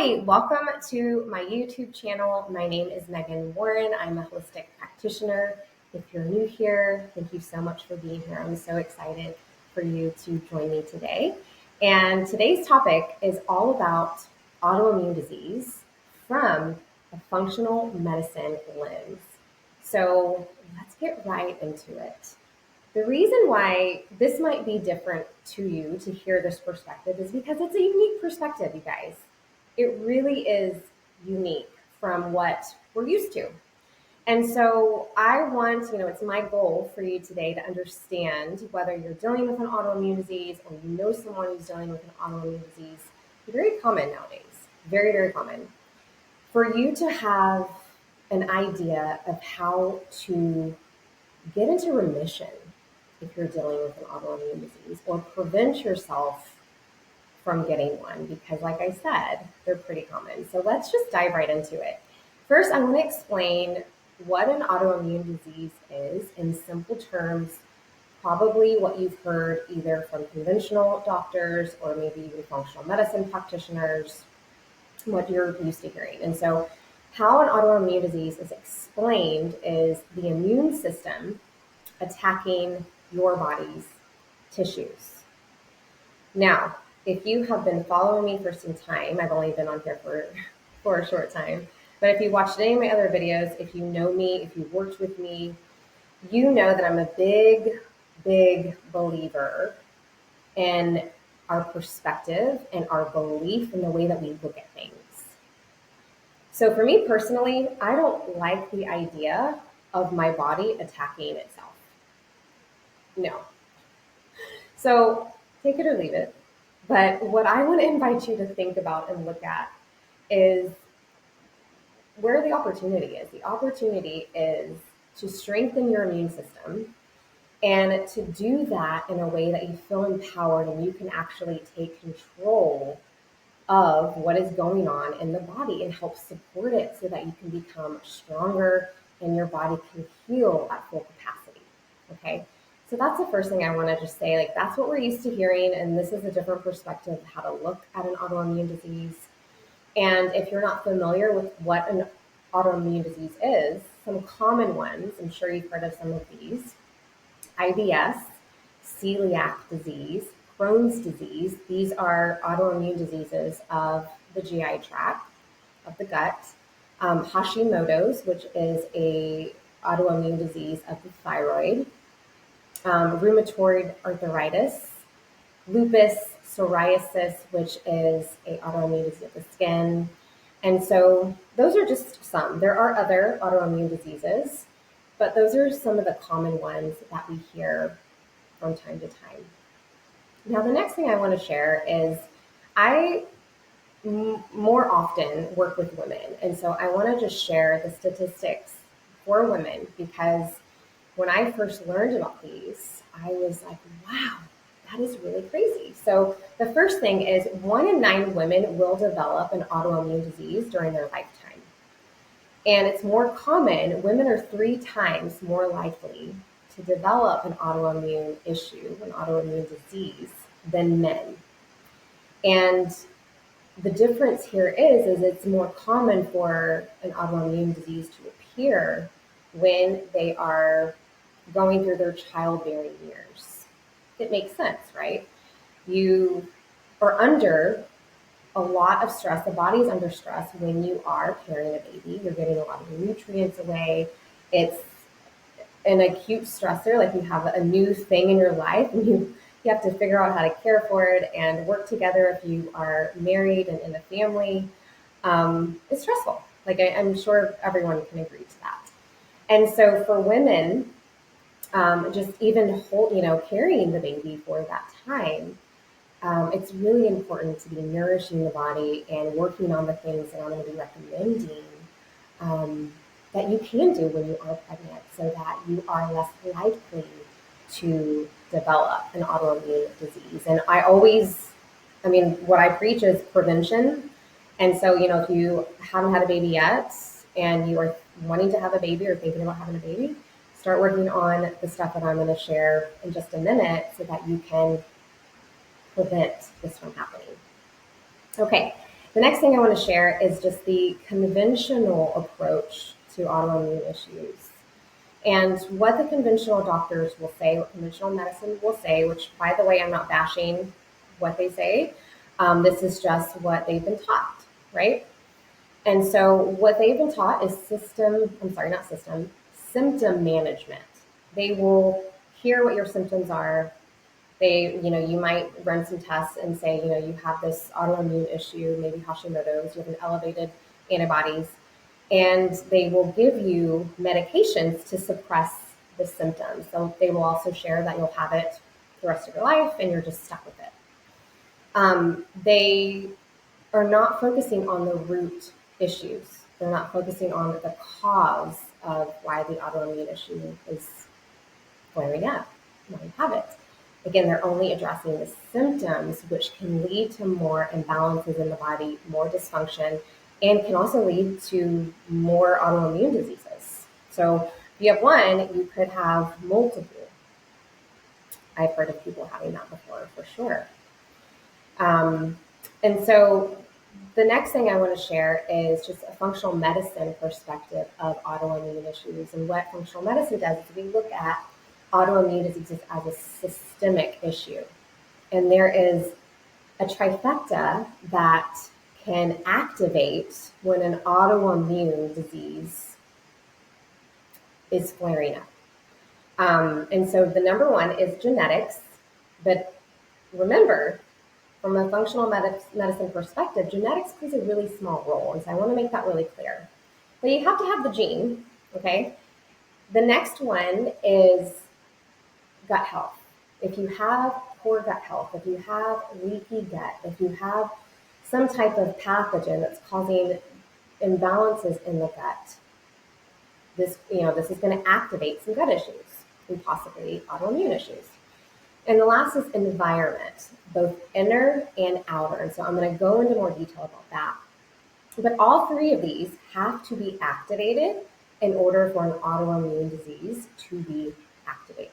Hi, welcome to my YouTube channel. My name is Megan Warren. I'm a holistic practitioner. If you're new here, thank you so much for being here. I'm so excited for you to join me today. And today's topic is all about autoimmune disease from a functional medicine lens. So let's get right into it. The reason why this might be different to you to hear this perspective is because it's a unique perspective, you guys. It really is unique from what we're used to. And so I want, it's my goal for you today to understand whether you're dealing with an autoimmune disease or you know someone who's dealing with an autoimmune disease. Very common nowadays, very, very common. For you to have an idea of how to get into remission if you're dealing with an autoimmune disease or prevent yourself from getting one, because like I said, they're pretty common. So let's just dive right into it. First, I want to explain what an autoimmune disease is in simple terms, probably what you've heard either from conventional doctors or maybe even functional medicine practitioners, what you're used to hearing. And so how an autoimmune disease is explained is the immune system attacking your body's tissues. Now, if you have been following me for some time, I've only been on here for a short time, but if you watched any of my other videos, if you know me, if you've worked with me, you know that I'm a big, big believer in our perspective and our belief in the way that we look at things. So for me personally, I don't like the idea of my body attacking itself. No. So take it or leave it. But what I want to invite you to think about and look at is where the opportunity is. The opportunity is to strengthen your immune system and to do that in a way that you feel empowered and you can actually take control of what is going on in the body and help support it so that you can become stronger and your body can heal at full capacity. Okay. So that's the first thing I want to just say, like, that's what we're used to hearing. And this is a different perspective of how to look at an autoimmune disease. And if you're not familiar with what an autoimmune disease is, some common ones, I'm sure you've heard of some of these: IBS, celiac disease, Crohn's disease. These are autoimmune diseases of the GI tract, of the gut. Hashimoto's, which is a autoimmune disease of the thyroid. Rheumatoid arthritis, lupus, psoriasis, which is an autoimmune disease of the skin. And so those are just some. There are other autoimmune diseases, but those are some of the common ones that we hear from time to time. Now, the next thing I want to share is I more often work with women. And so I want to just share the statistics for women, because when I first learned about these, I was like, wow, that is really crazy. So the first thing is 1 in 9 women will develop an autoimmune disease during their lifetime. And it's more common, women are 3 times more likely to develop an autoimmune issue, an autoimmune disease, than men. And the difference here is it's more common for an autoimmune disease to appear when they are going through their childbearing years. It makes sense, right? You are under a lot of stress. The body's under stress when you are carrying a baby. You're getting a lot of nutrients away. It's an acute stressor, like you have a new thing in your life and you have to figure out how to care for it and work together if you are married and in a family. It's stressful. Like I'm sure everyone can agree to that. And so for women, just even carrying the baby for that time, it's really important to be nourishing the body and working on the things that I'm going to be recommending that you can do when you are pregnant, so that you are less likely to develop an autoimmune disease. And what I preach is prevention. And so, if you haven't had a baby yet and you are wanting to have a baby or thinking about having a baby, start working on the stuff that I'm going to share in just a minute so that you can prevent this from happening. Okay. The next thing I want to share is just the conventional approach to autoimmune issues. And what the conventional doctors will say, what conventional medicine will say, which, by the way, I'm not bashing what they say. This is just what they've been taught, right? And so what they've been taught is symptom management. They will hear what your symptoms are. You might run some tests and say, you have this autoimmune issue, maybe Hashimoto's, you have an elevated antibodies, and they will give you medications to suppress the symptoms. So they will also share that you'll have it the rest of your life and you're just stuck with it. They are not focusing on the root issues. They're not focusing on the cause of why the autoimmune issue is flaring up, why you have it. Again, they're only addressing the symptoms, which can lead to more imbalances in the body, more dysfunction, and can also lead to more autoimmune diseases. So if you have one, you could have multiple. I've heard of people having that before, for sure. And so the next thing I want to share is just a functional medicine perspective of autoimmune issues. And what functional medicine does is we look at autoimmune diseases as a systemic issue. And there is a trifecta that can activate when an autoimmune disease is flaring up. And so the number one is genetics. But remember, from a functional medicine perspective, genetics plays a really small role. And so I want to make that really clear. But you have to have the gene, okay? The next one is gut health. If you have poor gut health, if you have leaky gut, if you have some type of pathogen that's causing imbalances in the gut, this is going to activate some gut issues and possibly autoimmune issues. And the last is environment, both inner and outer. And so I'm going to go into more detail about that. But all three of these have to be activated in order for an autoimmune disease to be activated.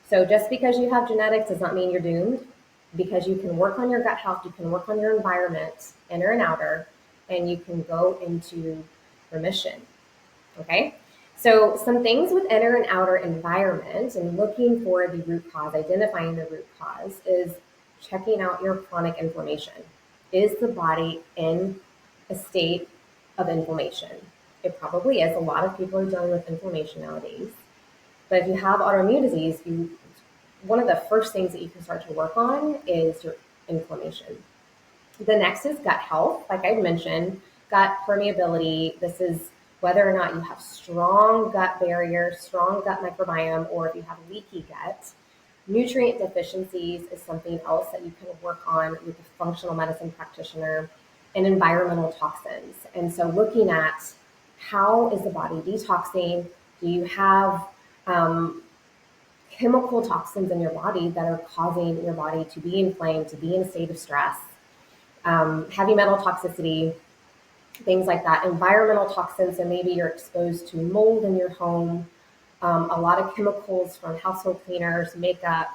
So just because you have genetics does not mean you're doomed, because you can work on your gut health, you can work on your environment, inner and outer, and you can go into remission, okay? So some things with inner and outer environment and looking for the root cause, identifying the root cause, is checking out your chronic inflammation. Is the body in a state of inflammation? It probably is. A lot of people are dealing with inflammation nowadays. But if you have autoimmune disease, one of the first things that you can start to work on is your inflammation. The next is gut health. Like I mentioned, gut permeability. This is whether or not you have strong gut barrier, strong gut microbiome, or if you have leaky gut. Nutrient deficiencies is something else that you can work on with a functional medicine practitioner, and environmental toxins. And so looking at how is the body detoxing? Do you have chemical toxins in your body that are causing your body to be inflamed, to be in a state of stress? Heavy metal toxicity, things like that. Environmental toxins, so maybe you're exposed to mold in your home, a lot of chemicals from household cleaners, makeup,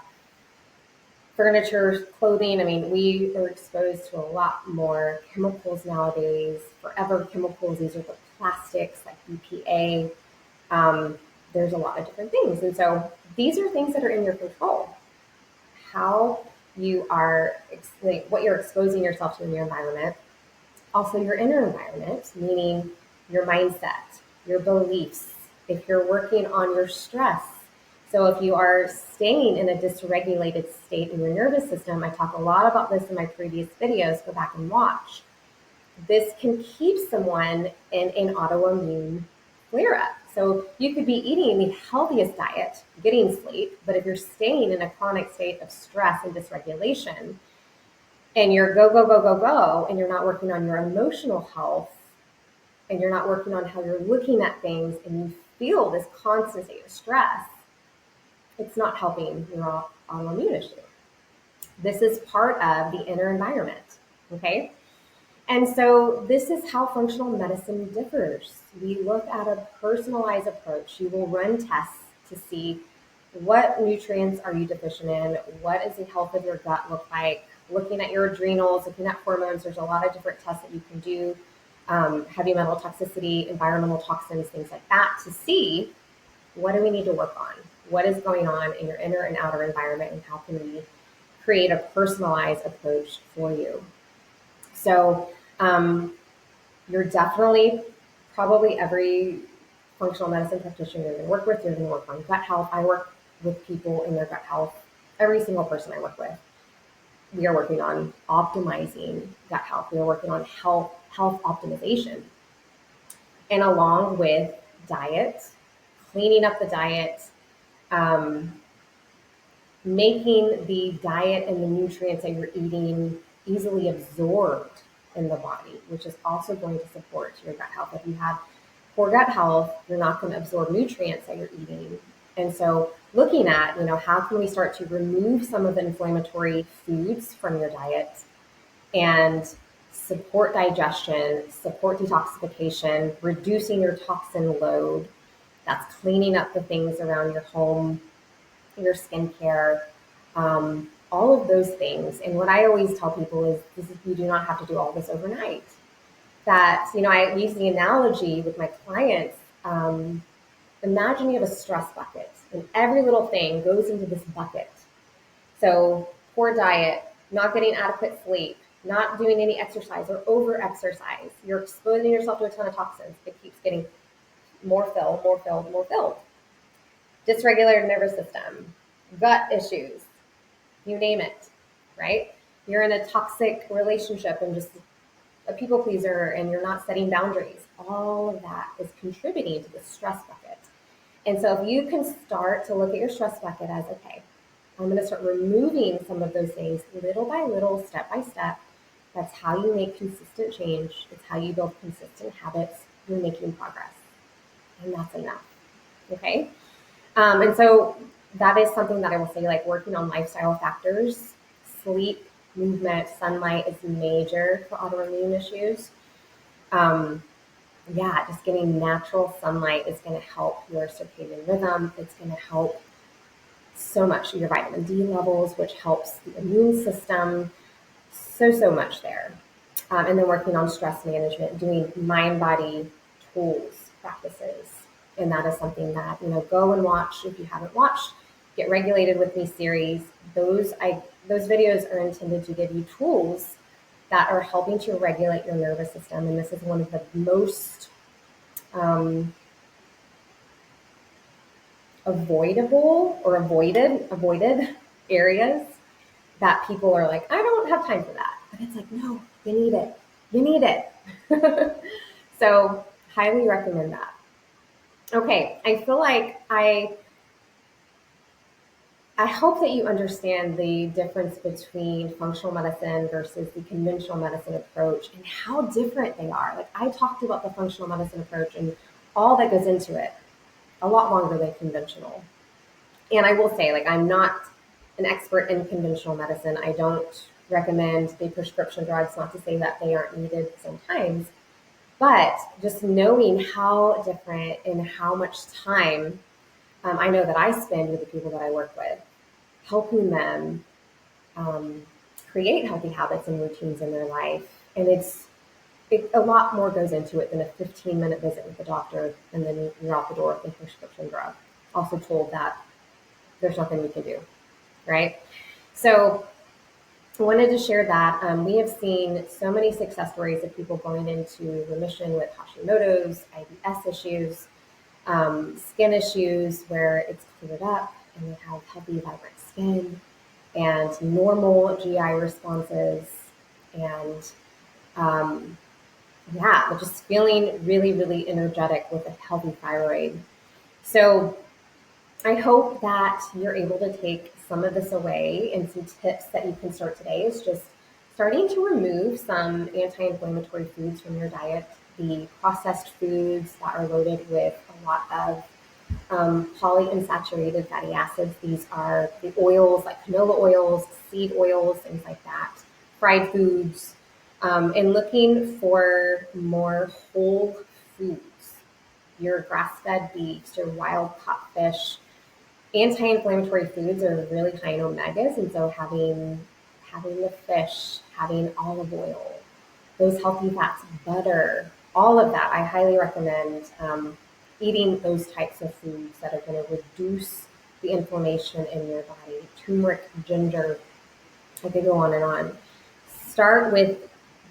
furniture, clothing. I mean, we are exposed to a lot more chemicals nowadays, forever chemicals. These are the plastics like BPA. There's a lot of different things. And so these are things that are in your control. How you are, what you're exposing yourself to in your environment. Also your inner environment, meaning your mindset, your beliefs, if you're working on your stress. So if you are staying in a dysregulated state in your nervous system, I talk a lot about this in my previous videos, go back and watch. This can keep someone in an autoimmune flare-up. So you could be eating the healthiest diet, getting sleep, but if you're staying in a chronic state of stress and dysregulation, and you're go, and you're not working on your emotional health, and you're not working on how you're looking at things, and you feel this constant state of stress, it's not helping your autoimmune issue. This is part of the inner environment, okay? And so this is how functional medicine differs. We look at a personalized approach. You will run tests to see what nutrients are you deficient in, what does the health of your gut look like, looking at your adrenals, looking at hormones. There's a lot of different tests that you can do, heavy metal toxicity, environmental toxins, things like that, to see what do we need to work on? What is going on in your inner and outer environment, and how can we create a personalized approach for you? So you're definitely, probably every functional medicine practitioner you're going to work with, you're going to work on gut health. I work with people in their gut health. Every single person I work with, we are working on optimizing gut health. We are working on health optimization. And along with diet, cleaning up the diet, making the diet and the nutrients that you're eating easily absorbed in the body, which is also going to support your gut health. If you have poor gut health, you're not going to absorb nutrients that you're eating. And so looking at, how can we start to remove some of the inflammatory foods from your diet and support digestion, support detoxification, reducing your toxin load. That's cleaning up the things around your home, your skincare, all of those things. And what I always tell people is you do not have to do all this overnight. That, I use the analogy with my clients. Imagine you have a stress bucket, and every little thing goes into this bucket. So poor diet, not getting adequate sleep, not doing any exercise or over exercise. You're exposing yourself to a ton of toxins. It keeps getting more filled. Dysregulated nervous system, gut issues, you name it, right? You're in a toxic relationship and just a people pleaser, and you're not setting boundaries. All of that is contributing to the stress bucket. And so if you can start to look at your stress bucket as, okay, I'm going to start removing some of those things little by little, step by step. That's how you make consistent change. It's how you build consistent habits. You're making progress. And that's enough. Okay? And so that is something that I will say, like working on lifestyle factors, sleep, movement, sunlight is major for autoimmune issues. Just getting natural sunlight is going to help your circadian rhythm. It's going to help so much your vitamin D levels, which helps the immune system. So much there. And then working on stress management, doing mind-body tools, practices. And that is something that, go and watch. If you haven't watched Get Regulated With Me series, those videos are intended to give you tools that are helping to regulate your nervous system. And this is one of the most avoided areas that people are like, I don't have time for that. But it's like, no, you need it. So highly recommend that. Okay, I feel like I hope that you understand the difference between functional medicine versus the conventional medicine approach and how different they are. Like, I talked about the functional medicine approach and all that goes into it a lot longer than conventional. And I will say, like, I'm not an expert in conventional medicine. I don't recommend the prescription drugs, not to say that they aren't needed sometimes, but just knowing how different and how much time I know that I spend with the people that I work with, helping them create healthy habits and routines in their life. And a lot more goes into it than a 15-minute visit with the doctor, and then you're out the door with a prescription drug. Also told that there's nothing we can do, right? So I wanted to share that. We have seen so many success stories of people going into remission with Hashimoto's, IBS issues, skin issues where it's cleared up and they have healthy, vibrant skin and normal GI responses, and just feeling really, really energetic with a healthy thyroid. So I hope that you're able to take some of this away, and some tips that you can start today is just starting to remove some anti-inflammatory foods from your diet, the processed foods that are loaded with a lot of polyunsaturated fatty acids. These are the oils like canola oils, seed oils, things like that, fried foods, and looking for more whole foods, your grass-fed beefs, your wild-caught fish. Anti-inflammatory foods are really high in omegas, and so having having the fish, having olive oil, those healthy fats, butter, all of that. I highly recommend eating those types of foods that are going to reduce the inflammation in your body. Turmeric, ginger, I could go on and on. Start with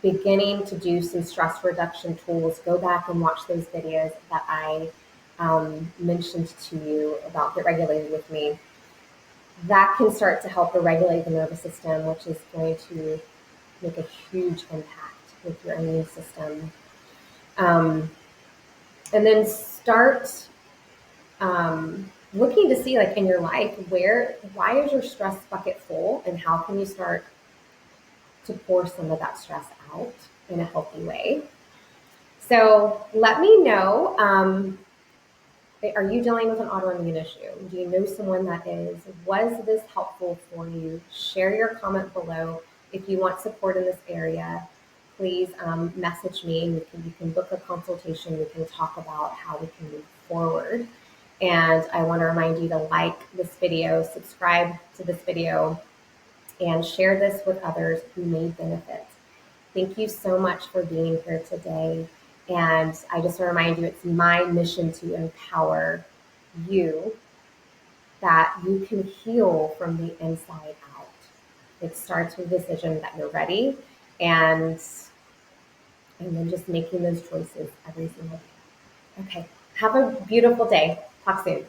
beginning to do some stress reduction tools. Go back and watch those videos that I mentioned to you about Get Regulated with me. That can start to help to regulate the nervous system, which is going to make a huge impact with your immune system. And then start looking to see, like, in your life, why is your stress bucket full, and how can you start to pour some of that stress out in a healthy way. So let me know, are you dealing with an autoimmune issue? Do you know someone that is? Was this helpful for you? Share your comment below. If you want support in this area, please message me, and you can book a consultation. We can talk about how we can move forward. And I want to remind you to like this video, subscribe to this video, and share this with others who may benefit. Thank you so much for being here today. And I just want to remind you, it's my mission to empower you, that you can heal from the inside out. It starts with the decision that you're ready, and then just making those choices every single day. Okay, have a beautiful day. Talk soon.